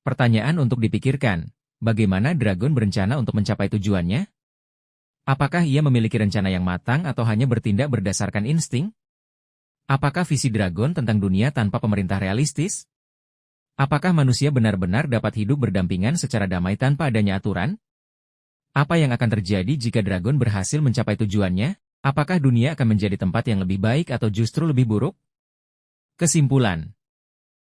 Pertanyaan untuk dipikirkan, bagaimana Dragon berencana untuk mencapai tujuannya? Apakah ia memiliki rencana yang matang atau hanya bertindak berdasarkan insting? Apakah visi Dragon tentang dunia tanpa pemerintah realistis? Apakah manusia benar-benar dapat hidup berdampingan secara damai tanpa adanya aturan? Apa yang akan terjadi jika Dragon berhasil mencapai tujuannya? Apakah dunia akan menjadi tempat yang lebih baik atau justru lebih buruk? Kesimpulan.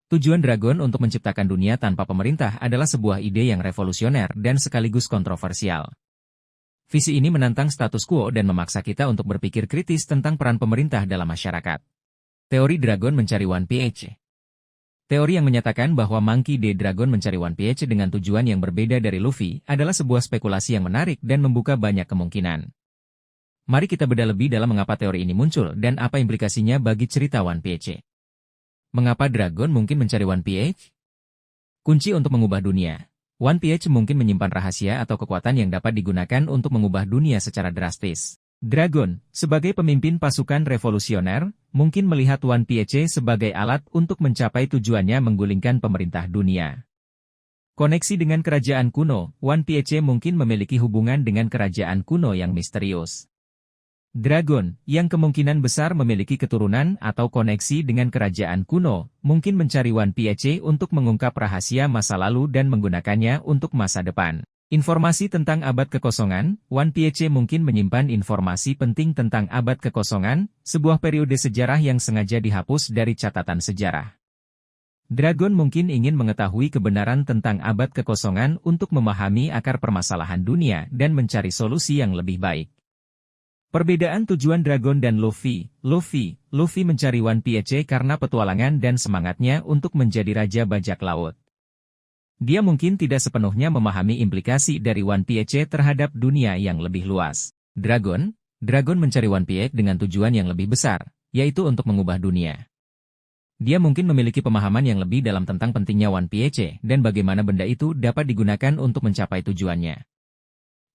Tujuan Dragon untuk menciptakan dunia tanpa pemerintah adalah sebuah ide yang revolusioner dan sekaligus kontroversial. Visi ini menantang status quo dan memaksa kita untuk berpikir kritis tentang peran pemerintah dalam masyarakat. Teori Dragon mencari One Piece. Teori yang menyatakan bahwa Monkey D. Dragon mencari One Piece dengan tujuan yang berbeda dari Luffy adalah sebuah spekulasi yang menarik dan membuka banyak kemungkinan. Mari kita bedah lebih dalam mengapa teori ini muncul dan apa implikasinya bagi cerita One Piece. Mengapa Dragon mungkin mencari One Piece? Kunci untuk mengubah dunia. One Piece mungkin menyimpan rahasia atau kekuatan yang dapat digunakan untuk mengubah dunia secara drastis. Dragon, sebagai pemimpin pasukan revolusioner, mungkin melihat One Piece sebagai alat untuk mencapai tujuannya menggulingkan pemerintah dunia. Koneksi dengan kerajaan kuno, One Piece mungkin memiliki hubungan dengan kerajaan kuno yang misterius. Dragon, yang kemungkinan besar memiliki keturunan atau koneksi dengan kerajaan kuno, mungkin mencari One Piece untuk mengungkap rahasia masa lalu dan menggunakannya untuk masa depan. Informasi tentang abad kekosongan, One Piece mungkin menyimpan informasi penting tentang abad kekosongan, sebuah periode sejarah yang sengaja dihapus dari catatan sejarah. Dragon mungkin ingin mengetahui kebenaran tentang abad kekosongan untuk memahami akar permasalahan dunia dan mencari solusi yang lebih baik. Perbedaan tujuan Dragon dan Luffy. Luffy mencari One Piece karena petualangan dan semangatnya untuk menjadi Raja Bajak Laut. Dia mungkin tidak sepenuhnya memahami implikasi dari One Piece terhadap dunia yang lebih luas. Dragon mencari One Piece dengan tujuan yang lebih besar, yaitu untuk mengubah dunia. Dia mungkin memiliki pemahaman yang lebih dalam tentang pentingnya One Piece dan bagaimana benda itu dapat digunakan untuk mencapai tujuannya.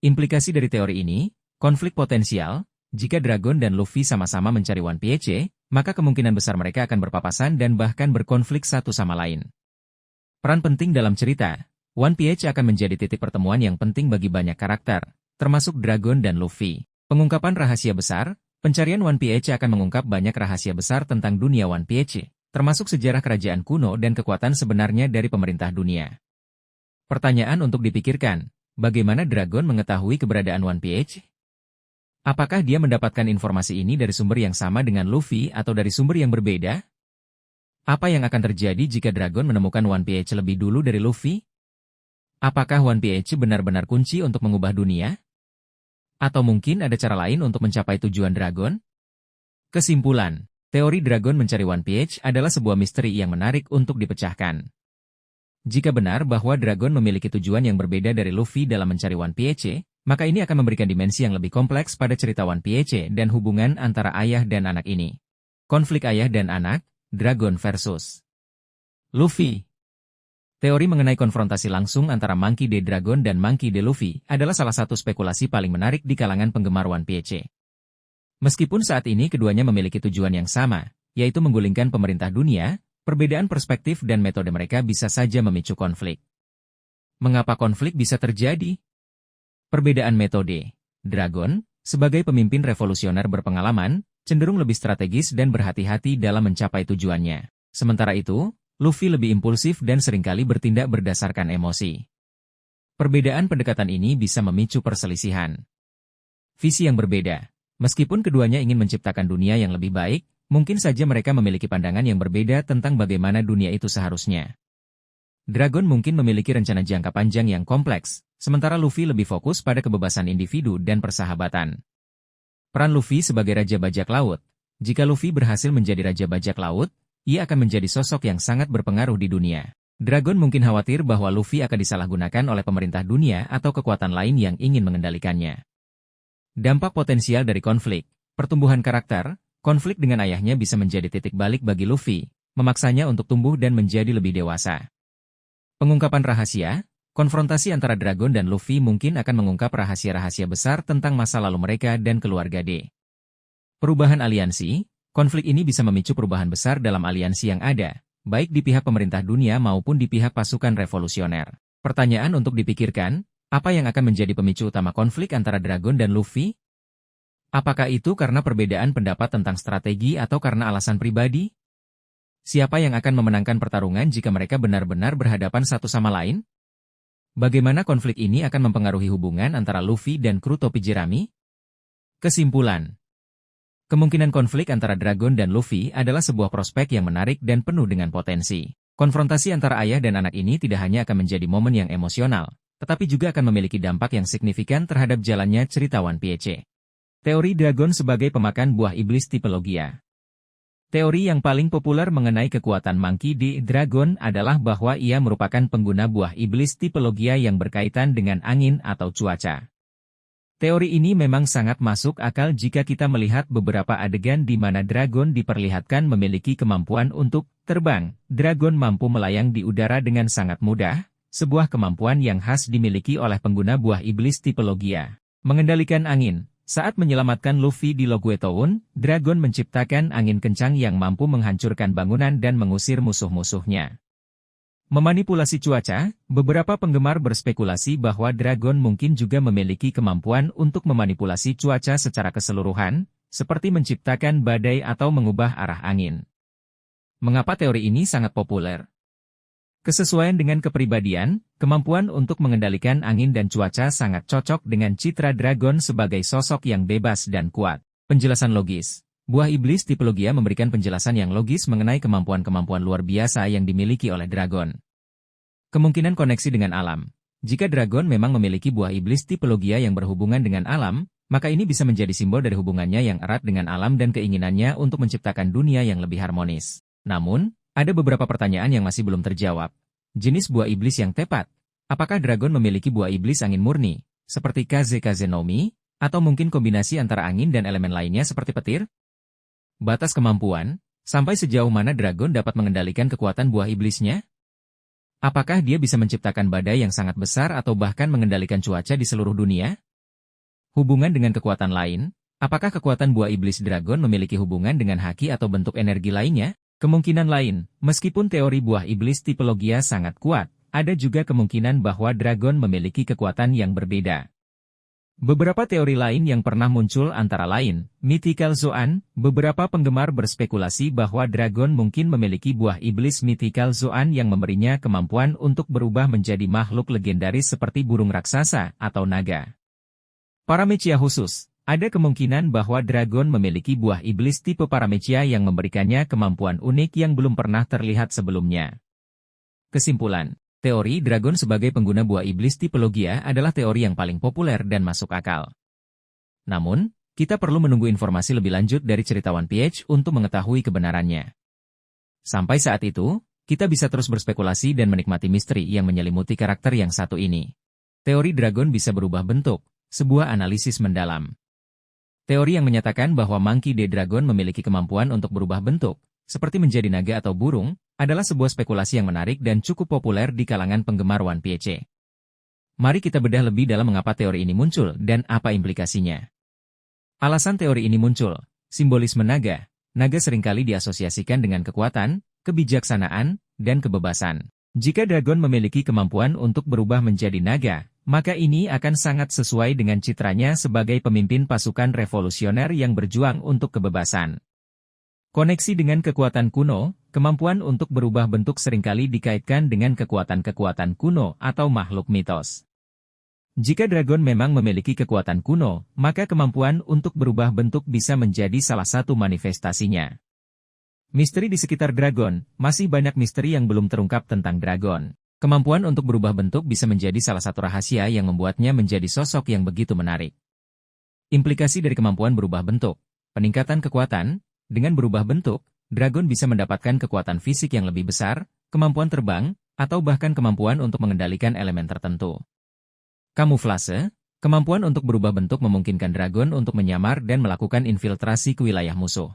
Implikasi dari teori ini, konflik potensial. Jika Dragon dan Luffy sama-sama mencari One Piece, maka kemungkinan besar mereka akan berpapasan dan bahkan berkonflik satu sama lain. Peran penting dalam cerita, One Piece akan menjadi titik pertemuan yang penting bagi banyak karakter, termasuk Dragon dan Luffy. Pengungkapan rahasia besar, pencarian One Piece akan mengungkap banyak rahasia besar tentang dunia One Piece, termasuk sejarah kerajaan kuno dan kekuatan sebenarnya dari pemerintah dunia. Pertanyaan untuk dipikirkan, bagaimana Dragon mengetahui keberadaan One Piece? Apakah dia mendapatkan informasi ini dari sumber yang sama dengan Luffy atau dari sumber yang berbeda? Apa yang akan terjadi jika Dragon menemukan One Piece lebih dulu dari Luffy? Apakah One Piece benar-benar kunci untuk mengubah dunia? Atau mungkin ada cara lain untuk mencapai tujuan Dragon? Kesimpulan, teori Dragon mencari One Piece adalah sebuah misteri yang menarik untuk dipecahkan. Jika benar bahwa Dragon memiliki tujuan yang berbeda dari Luffy dalam mencari One Piece, maka ini akan memberikan dimensi yang lebih kompleks pada cerita One Piece dan hubungan antara ayah dan anak ini. Konflik ayah dan anak, Dragon versus Luffy. Teori mengenai konfrontasi langsung antara Monkey D. Dragon dan Monkey D. Luffy adalah salah satu spekulasi paling menarik di kalangan penggemar One Piece. Meskipun saat ini keduanya memiliki tujuan yang sama, yaitu menggulingkan pemerintah dunia, perbedaan perspektif dan metode mereka bisa saja memicu konflik. Mengapa konflik bisa terjadi? Perbedaan metode. Dragon, sebagai pemimpin revolusioner berpengalaman, cenderung lebih strategis dan berhati-hati dalam mencapai tujuannya. Sementara itu, Luffy lebih impulsif dan seringkali bertindak berdasarkan emosi. Perbedaan pendekatan ini bisa memicu perselisihan. Visi yang berbeda. Meskipun keduanya ingin menciptakan dunia yang lebih baik, mungkin saja mereka memiliki pandangan yang berbeda tentang bagaimana dunia itu seharusnya. Dragon mungkin memiliki rencana jangka panjang yang kompleks, sementara Luffy lebih fokus pada kebebasan individu dan persahabatan. Peran Luffy sebagai Raja Bajak Laut. Jika Luffy berhasil menjadi Raja Bajak Laut, ia akan menjadi sosok yang sangat berpengaruh di dunia. Dragon mungkin khawatir bahwa Luffy akan disalahgunakan oleh pemerintah dunia atau kekuatan lain yang ingin mengendalikannya. Dampak potensial dari konflik. Pertumbuhan karakter, konflik dengan ayahnya bisa menjadi titik balik bagi Luffy, memaksanya untuk tumbuh dan menjadi lebih dewasa. Pengungkapan rahasia, konfrontasi antara Dragon dan Luffy mungkin akan mengungkap rahasia-rahasia besar tentang masa lalu mereka dan keluarga D. Perubahan aliansi, konflik ini bisa memicu perubahan besar dalam aliansi yang ada, baik di pihak pemerintah dunia maupun di pihak pasukan revolusioner. Pertanyaan untuk dipikirkan, apa yang akan menjadi pemicu utama konflik antara Dragon dan Luffy? Apakah itu karena perbedaan pendapat tentang strategi atau karena alasan pribadi? Siapa yang akan memenangkan pertarungan jika mereka benar-benar berhadapan satu sama lain? Bagaimana konflik ini akan mempengaruhi hubungan antara Luffy dan kru topi jerami? Kesimpulan. Kemungkinan konflik antara Dragon dan Luffy adalah sebuah prospek yang menarik dan penuh dengan potensi. Konfrontasi antara ayah dan anak ini tidak hanya akan menjadi momen yang emosional, tetapi juga akan memiliki dampak yang signifikan terhadap jalannya cerita One Piece. Teori Dragon sebagai pemakan buah iblis tipe Logia. Teori yang paling populer mengenai kekuatan Monkey D. Dragon adalah bahwa ia merupakan pengguna buah iblis tipe Logia yang berkaitan dengan angin atau cuaca. Teori ini memang sangat masuk akal jika kita melihat beberapa adegan di mana Dragon diperlihatkan memiliki kemampuan untuk terbang. Dragon mampu melayang di udara dengan sangat mudah, sebuah kemampuan yang khas dimiliki oleh pengguna buah iblis tipe Logia. Mengendalikan angin. Saat menyelamatkan Luffy di Logwe Town, Dragon menciptakan angin kencang yang mampu menghancurkan bangunan dan mengusir musuh-musuhnya. Memanipulasi cuaca, beberapa penggemar berspekulasi bahwa Dragon mungkin juga memiliki kemampuan untuk memanipulasi cuaca secara keseluruhan, seperti menciptakan badai atau mengubah arah angin. Mengapa teori ini sangat populer? Kesesuaian dengan kepribadian, kemampuan untuk mengendalikan angin dan cuaca sangat cocok dengan citra Dragon sebagai sosok yang bebas dan kuat. Penjelasan logis. Buah iblis tipe Logia memberikan penjelasan yang logis mengenai kemampuan-kemampuan luar biasa yang dimiliki oleh Dragon. Kemungkinan koneksi dengan alam. Jika Dragon memang memiliki buah iblis tipe Logia yang berhubungan dengan alam, maka ini bisa menjadi simbol dari hubungannya yang erat dengan alam dan keinginannya untuk menciptakan dunia yang lebih harmonis. Namun, ada beberapa pertanyaan yang masih belum terjawab. Jenis buah iblis yang tepat. Apakah dragon memiliki buah iblis angin murni, seperti Kaze no Mi, atau mungkin kombinasi antara angin dan elemen lainnya seperti petir? Batas kemampuan, sampai sejauh mana dragon dapat mengendalikan kekuatan buah iblisnya? Apakah dia bisa menciptakan badai yang sangat besar atau bahkan mengendalikan cuaca di seluruh dunia? Hubungan dengan kekuatan lain, apakah kekuatan buah iblis dragon memiliki hubungan dengan haki atau bentuk energi lainnya? Kemungkinan lain, meskipun teori buah iblis tipologia sangat kuat, ada juga kemungkinan bahwa dragon memiliki kekuatan yang berbeda. Beberapa teori lain yang pernah muncul antara lain, Mythical Zoan, beberapa penggemar berspekulasi bahwa dragon mungkin memiliki buah iblis Mythical Zoan yang memberinya kemampuan untuk berubah menjadi makhluk legendaris seperti burung raksasa atau naga. Paramecia khusus, ada kemungkinan bahwa dragon memiliki buah iblis tipe Paramecia yang memberikannya kemampuan unik yang belum pernah terlihat sebelumnya. Kesimpulan. Teori dragon sebagai pengguna buah iblis tipologia adalah teori yang paling populer dan masuk akal. Namun, kita perlu menunggu informasi lebih lanjut dari cerita One Piece untuk mengetahui kebenarannya. Sampai saat itu, kita bisa terus berspekulasi dan menikmati misteri yang menyelimuti karakter yang satu ini. Teori dragon bisa berubah bentuk, sebuah analisis mendalam. Teori yang menyatakan bahwa Monkey D. Dragon memiliki kemampuan untuk berubah bentuk, seperti menjadi naga atau burung, adalah sebuah spekulasi yang menarik dan cukup populer di kalangan penggemar One Piece. Mari kita bedah lebih dalam mengapa teori ini muncul dan apa implikasinya. Alasan teori ini muncul, simbolisme naga. Naga seringkali diasosiasikan dengan kekuatan, kebijaksanaan, dan kebebasan. Jika dragon memiliki kemampuan untuk berubah menjadi naga, maka ini akan sangat sesuai dengan citranya sebagai pemimpin pasukan revolusioner yang berjuang untuk kebebasan. Koneksi dengan kekuatan kuno, kemampuan untuk berubah bentuk seringkali dikaitkan dengan kekuatan-kekuatan kuno atau makhluk mitos. Jika dragon memang memiliki kekuatan kuno, maka kemampuan untuk berubah bentuk bisa menjadi salah satu manifestasinya. Misteri di sekitar dragon, masih banyak misteri yang belum terungkap tentang dragon. Kemampuan untuk berubah bentuk bisa menjadi salah satu rahasia yang membuatnya menjadi sosok yang begitu menarik. Implikasi dari kemampuan berubah bentuk, peningkatan kekuatan. Dengan berubah bentuk, dragon bisa mendapatkan kekuatan fisik yang lebih besar, kemampuan terbang, atau bahkan kemampuan untuk mengendalikan elemen tertentu. Kamuflase, kemampuan untuk berubah bentuk memungkinkan dragon untuk menyamar dan melakukan infiltrasi ke wilayah musuh.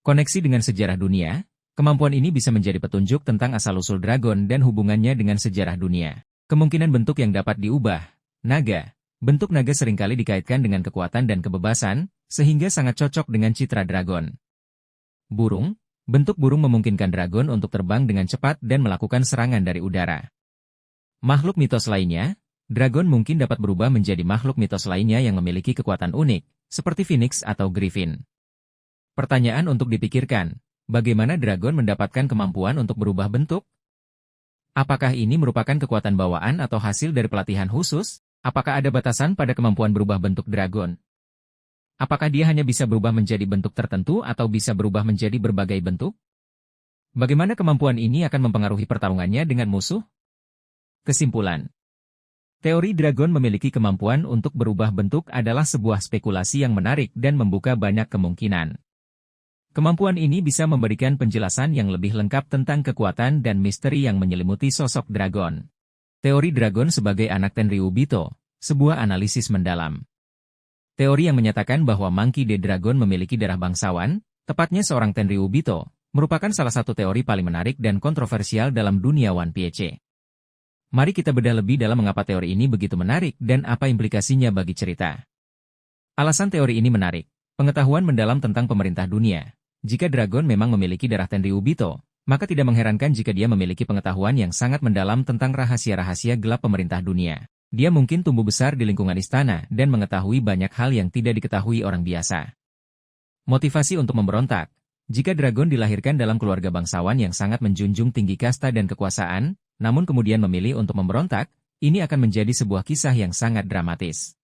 Koneksi dengan sejarah dunia, kemampuan ini bisa menjadi petunjuk tentang asal-usul dragon dan hubungannya dengan sejarah dunia. Kemungkinan bentuk yang dapat diubah, naga. Bentuk naga seringkali dikaitkan dengan kekuatan dan kebebasan, sehingga sangat cocok dengan citra dragon. Burung, bentuk burung memungkinkan dragon untuk terbang dengan cepat dan melakukan serangan dari udara. Makhluk mitos lainnya, dragon mungkin dapat berubah menjadi makhluk mitos lainnya yang memiliki kekuatan unik, seperti Phoenix atau Griffin. Pertanyaan untuk dipikirkan, bagaimana dragon mendapatkan kemampuan untuk berubah bentuk? Apakah ini merupakan kekuatan bawaan atau hasil dari pelatihan khusus? Apakah ada batasan pada kemampuan berubah bentuk dragon? Apakah dia hanya bisa berubah menjadi bentuk tertentu atau bisa berubah menjadi berbagai bentuk? Bagaimana kemampuan ini akan mempengaruhi pertarungannya dengan musuh? Kesimpulan. Teori dragon memiliki kemampuan untuk berubah bentuk adalah sebuah spekulasi yang menarik dan membuka banyak kemungkinan. Kemampuan ini bisa memberikan penjelasan yang lebih lengkap tentang kekuatan dan misteri yang menyelimuti sosok dragon. Teori dragon sebagai anak Tenryubito, sebuah analisis mendalam. Teori yang menyatakan bahwa Monkey D. Dragon memiliki darah bangsawan, tepatnya seorang Tenryubito, merupakan salah satu teori paling menarik dan kontroversial dalam dunia One Piece. Mari kita bedah lebih dalam mengapa teori ini begitu menarik dan apa implikasinya bagi cerita. Alasan teori ini menarik, pengetahuan mendalam tentang pemerintah dunia. Jika dragon memang memiliki darah Tenryubito, maka tidak mengherankan jika dia memiliki pengetahuan yang sangat mendalam tentang rahasia-rahasia gelap pemerintah dunia. Dia mungkin tumbuh besar di lingkungan istana dan mengetahui banyak hal yang tidak diketahui orang biasa. Motivasi untuk memberontak. Jika dragon dilahirkan dalam keluarga bangsawan yang sangat menjunjung tinggi kasta dan kekuasaan, namun kemudian memilih untuk memberontak, ini akan menjadi sebuah kisah yang sangat dramatis.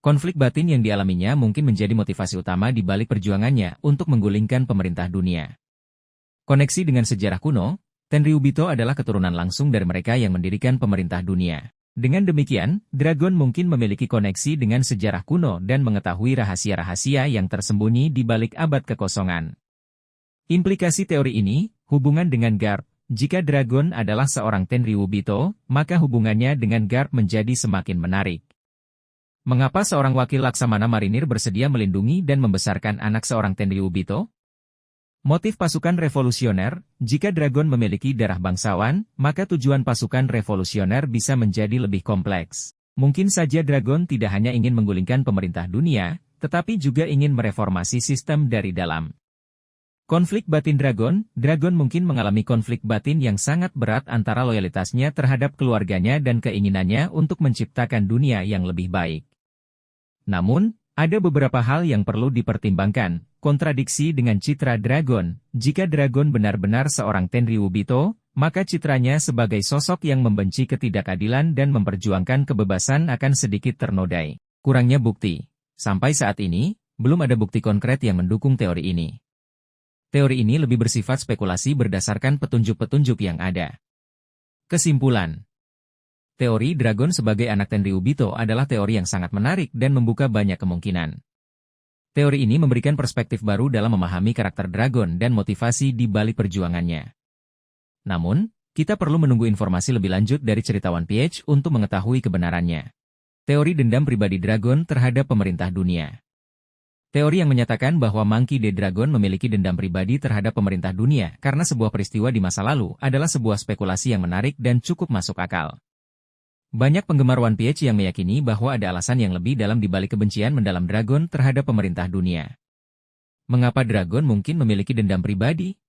Konflik batin yang dialaminya mungkin menjadi motivasi utama di balik perjuangannya untuk menggulingkan pemerintah dunia. Koneksi dengan sejarah kuno, Tenryubito adalah keturunan langsung dari mereka yang mendirikan pemerintah dunia. Dengan demikian, Dragon mungkin memiliki koneksi dengan sejarah kuno dan mengetahui rahasia-rahasia yang tersembunyi di balik abad kekosongan. Implikasi teori ini, hubungan dengan Garp. Jika Dragon adalah seorang Tenryubito, maka hubungannya dengan Garp menjadi semakin menarik. Mengapa seorang wakil Laksamana Marinir bersedia melindungi dan membesarkan anak seorang Tenryubito? Motif pasukan revolusioner, jika Dragon memiliki darah bangsawan, maka tujuan pasukan revolusioner bisa menjadi lebih kompleks. Mungkin saja Dragon tidak hanya ingin menggulingkan pemerintah dunia, tetapi juga ingin mereformasi sistem dari dalam. Konflik batin Dragon mungkin mengalami konflik batin yang sangat berat antara loyalitasnya terhadap keluarganya dan keinginannya untuk menciptakan dunia yang lebih baik. Namun, ada beberapa hal yang perlu dipertimbangkan. Kontradiksi dengan citra Dragon. Jika Dragon benar-benar seorang Tenryubito, maka citranya sebagai sosok yang membenci ketidakadilan dan memperjuangkan kebebasan akan sedikit ternodai. Kurangnya bukti. Sampai saat ini, belum ada bukti konkret yang mendukung teori ini. Teori ini lebih bersifat spekulasi berdasarkan petunjuk-petunjuk yang ada. Kesimpulan. Teori Dragon sebagai anak Tenryubito adalah teori yang sangat menarik dan membuka banyak kemungkinan. Teori ini memberikan perspektif baru dalam memahami karakter Dragon dan motivasi di balik perjuangannya. Namun, kita perlu menunggu informasi lebih lanjut dari cerita One Piece untuk mengetahui kebenarannya. Teori dendam pribadi Dragon terhadap pemerintah dunia. Teori yang menyatakan bahwa Monkey D. Dragon memiliki dendam pribadi terhadap pemerintah dunia karena sebuah peristiwa di masa lalu adalah sebuah spekulasi yang menarik dan cukup masuk akal. Banyak penggemar One Piece yang meyakini bahwa ada alasan yang lebih dalam di balik kebencian mendalam Dragon terhadap pemerintah dunia. Mengapa Dragon mungkin memiliki dendam pribadi?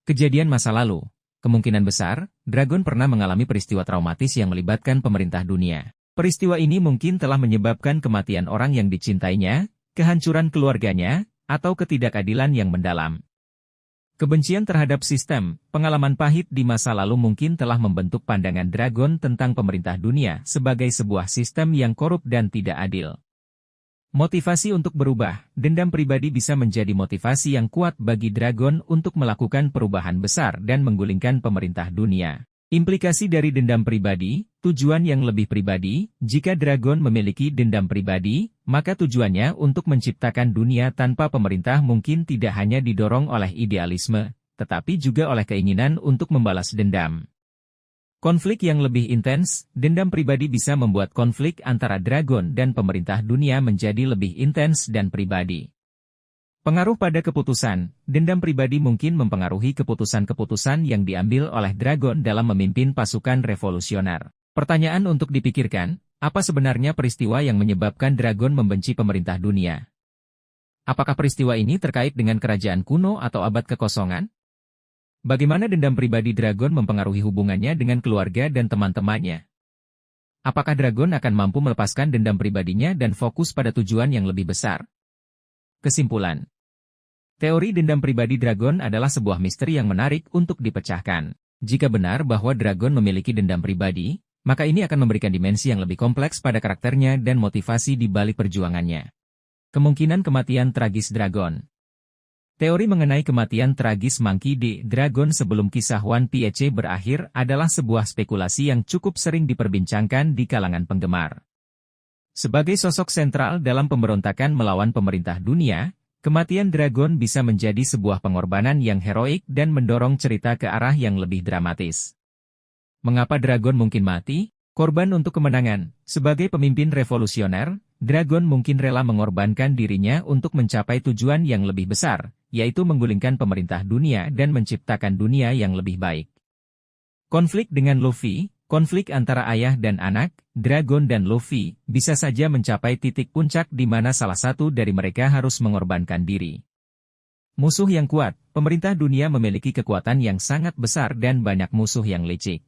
Kejadian masa lalu. Kemungkinan besar, Dragon pernah mengalami peristiwa traumatis yang melibatkan pemerintah dunia. Peristiwa ini mungkin telah menyebabkan kematian orang yang dicintainya, kehancuran keluarganya, atau ketidakadilan yang mendalam. Kebencian terhadap sistem, pengalaman pahit di masa lalu mungkin telah membentuk pandangan Dragon tentang pemerintah dunia sebagai sebuah sistem yang korup dan tidak adil. Motivasi untuk berubah, dendam pribadi bisa menjadi motivasi yang kuat bagi Dragon untuk melakukan perubahan besar dan menggulingkan pemerintah dunia. Implikasi dari dendam pribadi, tujuan yang lebih pribadi. Jika Dragon memiliki dendam pribadi, maka tujuannya untuk menciptakan dunia tanpa pemerintah mungkin tidak hanya didorong oleh idealisme, tetapi juga oleh keinginan untuk membalas dendam. Konflik yang lebih intens, dendam pribadi bisa membuat konflik antara Dragon dan pemerintah dunia menjadi lebih intens dan pribadi. Pengaruh pada keputusan, dendam pribadi mungkin mempengaruhi keputusan-keputusan yang diambil oleh Dragon dalam memimpin pasukan revolusioner. Pertanyaan untuk dipikirkan, apa sebenarnya peristiwa yang menyebabkan Dragon membenci pemerintah dunia? Apakah peristiwa ini terkait dengan kerajaan kuno atau abad kekosongan? Bagaimana dendam pribadi Dragon mempengaruhi hubungannya dengan keluarga dan teman-temannya? Apakah Dragon akan mampu melepaskan dendam pribadinya dan fokus pada tujuan yang lebih besar? Kesimpulan. Teori dendam pribadi Dragon adalah sebuah misteri yang menarik untuk dipecahkan. Jika benar bahwa Dragon memiliki dendam pribadi, maka ini akan memberikan dimensi yang lebih kompleks pada karakternya dan motivasi di balik perjuangannya. Kemungkinan kematian tragis Dragon. Teori mengenai kematian tragis Monkey D. Dragon sebelum kisah One Piece berakhir adalah sebuah spekulasi yang cukup sering diperbincangkan di kalangan penggemar. Sebagai sosok sentral dalam pemberontakan melawan pemerintah dunia, kematian Dragon bisa menjadi sebuah pengorbanan yang heroik dan mendorong cerita ke arah yang lebih dramatis. Mengapa Dragon mungkin mati? Korban untuk kemenangan. Sebagai pemimpin revolusioner, Dragon mungkin rela mengorbankan dirinya untuk mencapai tujuan yang lebih besar, yaitu menggulingkan pemerintah dunia dan menciptakan dunia yang lebih baik. Konflik dengan Luffy. Konflik antara ayah dan anak, Dragon dan Luffy, bisa saja mencapai titik puncak di mana salah satu dari mereka harus mengorbankan diri. Musuh yang kuat, pemerintah dunia memiliki kekuatan yang sangat besar dan banyak musuh yang licik.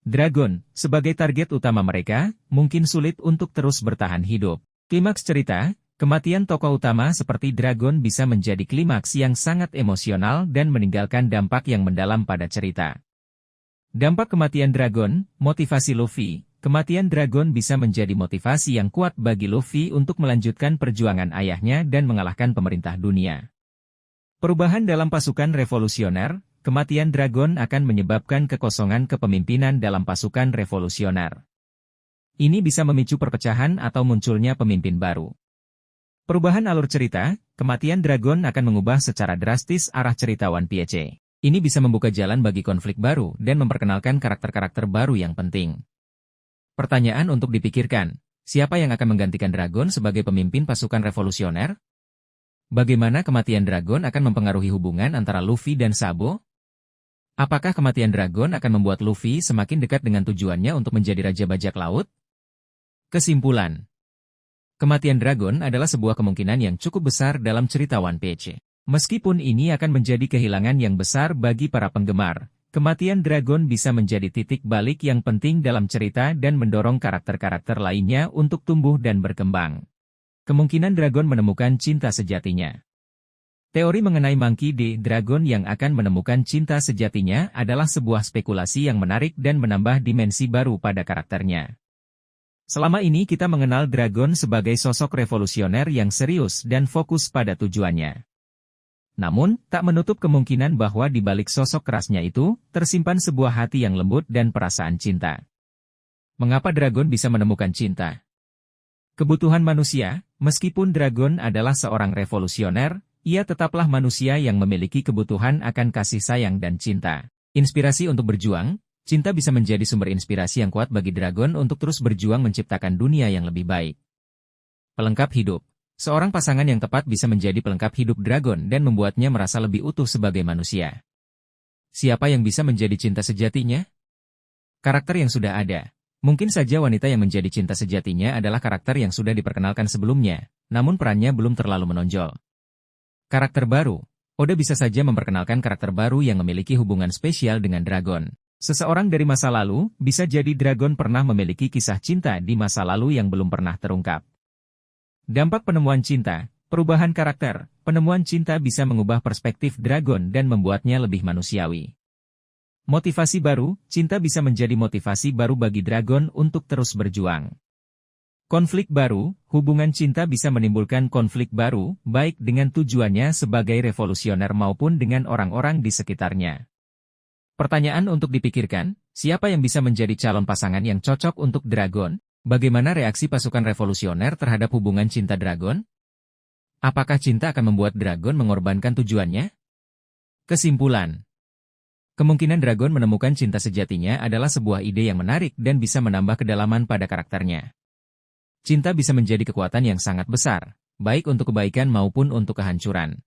Dragon, sebagai target utama mereka, mungkin sulit untuk terus bertahan hidup. Klimaks cerita, kematian tokoh utama seperti Dragon bisa menjadi klimaks yang sangat emosional dan meninggalkan dampak yang mendalam pada cerita. Dampak kematian Dragon, motivasi Luffy. Kematian Dragon bisa menjadi motivasi yang kuat bagi Luffy untuk melanjutkan perjuangan ayahnya dan mengalahkan pemerintah dunia. Perubahan dalam pasukan revolusioner, kematian Dragon akan menyebabkan kekosongan kepemimpinan dalam pasukan revolusioner. Ini bisa memicu perpecahan atau munculnya pemimpin baru. Perubahan alur cerita, kematian dragon akan mengubah secara drastis arah cerita One Piece. Ini bisa membuka jalan bagi konflik baru dan memperkenalkan karakter-karakter baru yang penting. Pertanyaan untuk dipikirkan, siapa yang akan menggantikan Dragon sebagai pemimpin pasukan revolusioner? Bagaimana kematian Dragon akan mempengaruhi hubungan antara Luffy dan Sabo? Apakah kematian Dragon akan membuat Luffy semakin dekat dengan tujuannya untuk menjadi Raja Bajak Laut? Kesimpulan. Kematian Dragon adalah sebuah kemungkinan yang cukup besar dalam cerita One Piece. Meskipun ini akan menjadi kehilangan yang besar bagi para penggemar, kematian Dragon bisa menjadi titik balik yang penting dalam cerita dan mendorong karakter-karakter lainnya untuk tumbuh dan berkembang. Kemungkinan Dragon menemukan cinta sejatinya. Teori mengenai Monkey D. Dragon yang akan menemukan cinta sejatinya adalah sebuah spekulasi yang menarik dan menambah dimensi baru pada karakternya. Selama ini kita mengenal Dragon sebagai sosok revolusioner yang serius dan fokus pada tujuannya. Namun, tak menutup kemungkinan bahwa di balik sosok kerasnya itu, tersimpan sebuah hati yang lembut dan perasaan cinta. Mengapa Dragon bisa menemukan cinta? Kebutuhan manusia, meskipun Dragon adalah seorang revolusioner, ia tetaplah manusia yang memiliki kebutuhan akan kasih sayang dan cinta. Inspirasi untuk berjuang, cinta bisa menjadi sumber inspirasi yang kuat bagi Dragon untuk terus berjuang menciptakan dunia yang lebih baik. Pelengkap hidup. Seorang pasangan yang tepat bisa menjadi pelengkap hidup Dragon dan membuatnya merasa lebih utuh sebagai manusia. Siapa yang bisa menjadi cinta sejatinya? Karakter yang sudah ada. Mungkin saja wanita yang menjadi cinta sejatinya adalah karakter yang sudah diperkenalkan sebelumnya, namun perannya belum terlalu menonjol. Karakter baru. Oda bisa saja memperkenalkan karakter baru yang memiliki hubungan spesial dengan Dragon. Seseorang dari masa lalu, bisa jadi Dragon pernah memiliki kisah cinta di masa lalu yang belum pernah terungkap. Dampak penemuan cinta, perubahan karakter, penemuan cinta bisa mengubah perspektif Dragon dan membuatnya lebih manusiawi. Motivasi baru, cinta bisa menjadi motivasi baru bagi Dragon untuk terus berjuang. Konflik baru, hubungan cinta bisa menimbulkan konflik baru, baik dengan tujuannya sebagai revolusioner maupun dengan orang-orang di sekitarnya. Pertanyaan untuk dipikirkan, siapa yang bisa menjadi calon pasangan yang cocok untuk Dragon? Bagaimana reaksi pasukan revolusioner terhadap hubungan cinta Dragon? Apakah cinta akan membuat Dragon mengorbankan tujuannya? Kesimpulan. Kemungkinan Dragon menemukan cinta sejatinya adalah sebuah ide yang menarik dan bisa menambah kedalaman pada karakternya. Cinta bisa menjadi kekuatan yang sangat besar, baik untuk kebaikan maupun untuk kehancuran.